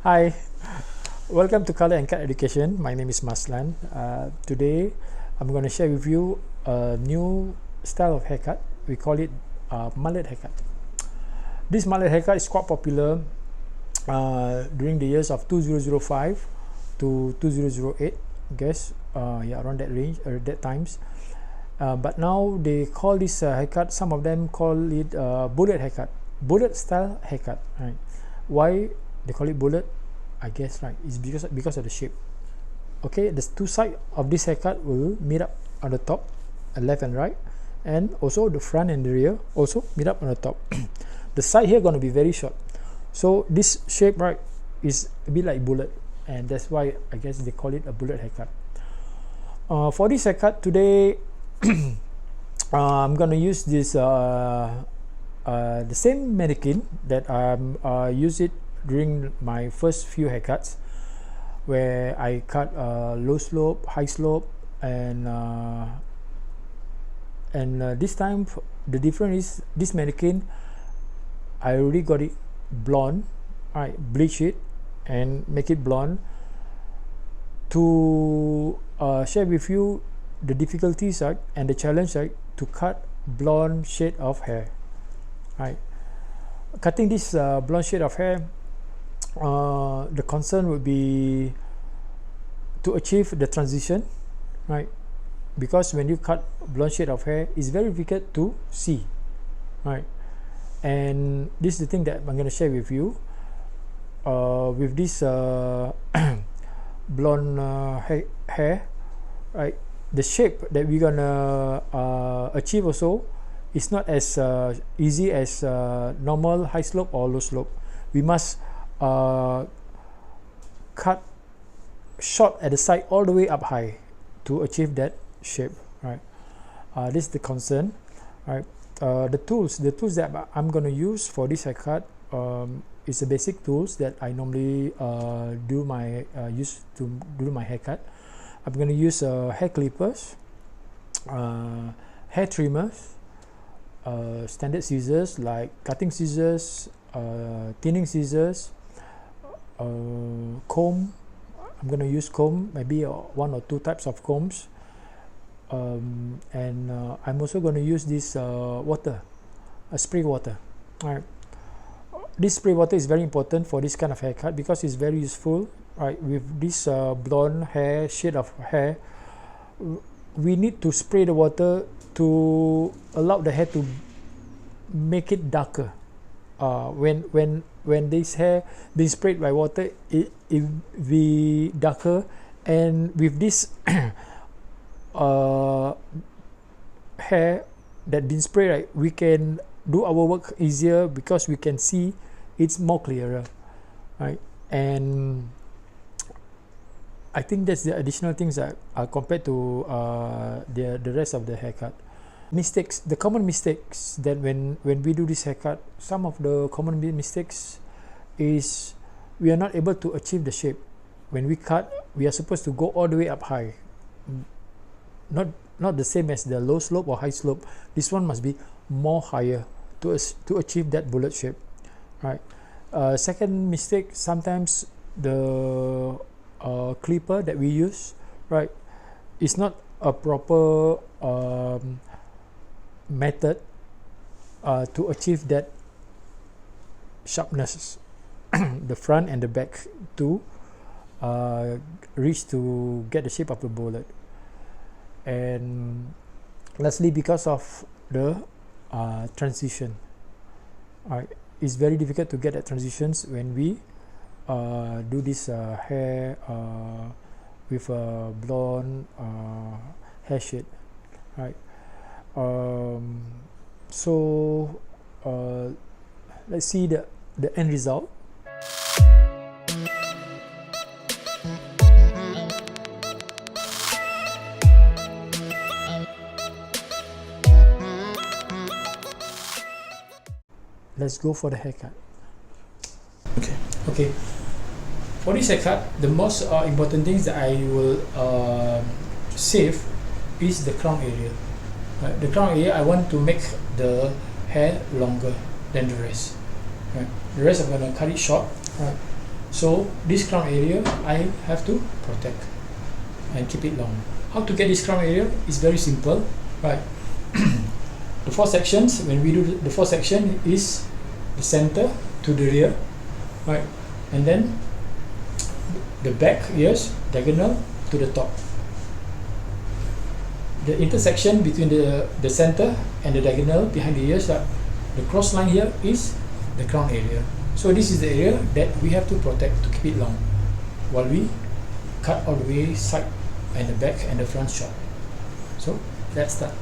Hi, welcome to Color and Cut Education. My name is Maslan. Today, I'm going to share with you a new style of haircut. We call it mullet haircut. This mullet haircut is quite popular during the years of 2005 to 2008. I guess, around that range or that times. But now they call this haircut. Some of them call it bullet haircut, bullet style haircut. Right? Why they call it bullet? I guess right. It's because of the shape. Okay, the two sides of this haircut will meet up on the top, left and right, and also the front and the rear also meet up on the top. The side here gonna be very short, so this shape right is a bit like bullet, and that's why I guess they call it a bullet haircut. For this haircut today, I'm gonna use this the same mannequin that use it during my first few haircuts, where I cut low slope, high slope, and this time the difference is this mannequin I already got it blonde. I bleach it and make it blonde to share with you the difficulties and the challenge to cut blonde shade of hair. Right, cutting this blonde shade of hair, the concern would be to achieve the transition, right? Because when you cut blonde shade of hair, it's very difficult to see, right? And this is the thing that I'm going to share with you. With this blonde hair, right? The shape that we're gonna achieve also is not as easy as normal high slope or low slope. We must cut short at the side all the way up high to achieve that shape, right? This is the concern, right? The tools that I'm going to use for this haircut is the basic tools that I normally use to do my haircut. I'm going to use hair clippers, hair trimmers, standard scissors like cutting scissors, thinning scissors, comb. I'm going to use comb, maybe one or two types of combs, and I'm also going to use this water, spray water. All right. This spray water is very important for this kind of haircut because it's very useful. Right, with this blonde hair shade of hair, we need to spray the water to allow the hair to make it darker. When this hair being sprayed by water, it be darker, and with this hair that been sprayed, right, we can do our work easier because we can see it's more clearer, right? And I think that's the additional things that are compared to the rest of the haircut. Mistakes, the common mistakes that when we do this haircut, some of the common mistakes is we are not able to achieve the shape. When we cut, we are supposed to go all the way up high. Not the same as the low slope or high slope. This one must be more higher to achieve that bullet shape, right? Second mistake, sometimes the clipper that we use, right, is not a proper method to achieve that sharpness, the front and the back to reach to get the shape of the bullet. And lastly, because of the transition, right, it's very difficult to get the transitions when we do this hair with a blonde hair shade, right? So let's see the end result. Let's go for the haircut. Okay. For this haircut, the most important things that I will save is the crown area. The crown area, I want to make the hair longer than the rest. The rest I'm going to cut it short. So this crown area I have to protect and keep it long. How to get this crown area is very simple, right? The four sections, when we do the four section, is the center to the rear, right? And then the back ears diagonal to the top. The intersection between the center and the diagonal behind the ears, the cross line here is the crown area. So this is the area that we have to protect to keep it long while we cut all the way side and the back and the front short. So let's start.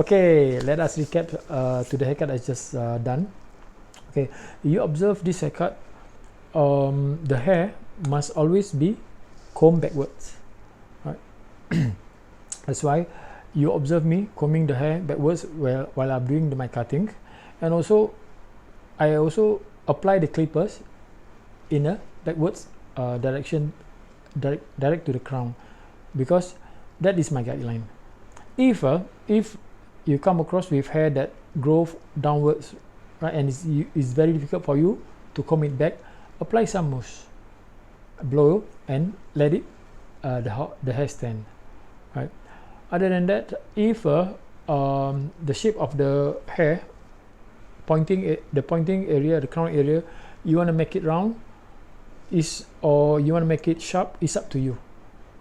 Okay, let us recap to the haircut I just done. Okay, you observe this haircut, the hair must always be combed backwards, right? That's why you observe me combing the hair backwards while I'm doing my cutting. And also I also apply the clippers in a backwards direction, direct to the crown, because that is my guideline. If you come across with hair that grows downwards, right, and it's very difficult for you to comb it back, apply some mousse, blow and let it the hair stand, right? Other than that, if the shape of the hair the pointing area, the crown area, you want to make it round or you want to make it sharp, it's up to you,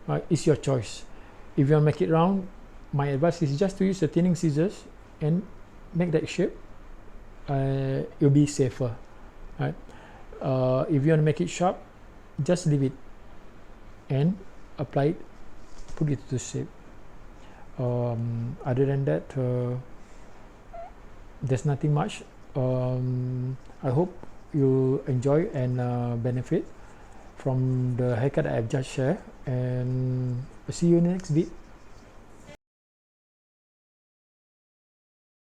right? It's your choice. If you want to make it round, my advice is just to use the thinning scissors and make that shape. It'll be safer, right? If you want to make it sharp, just leave it and apply it, put it to shape. Other than that, there's nothing much. I hope you enjoy and benefit from the haircut I've just shared, and see you in the next video.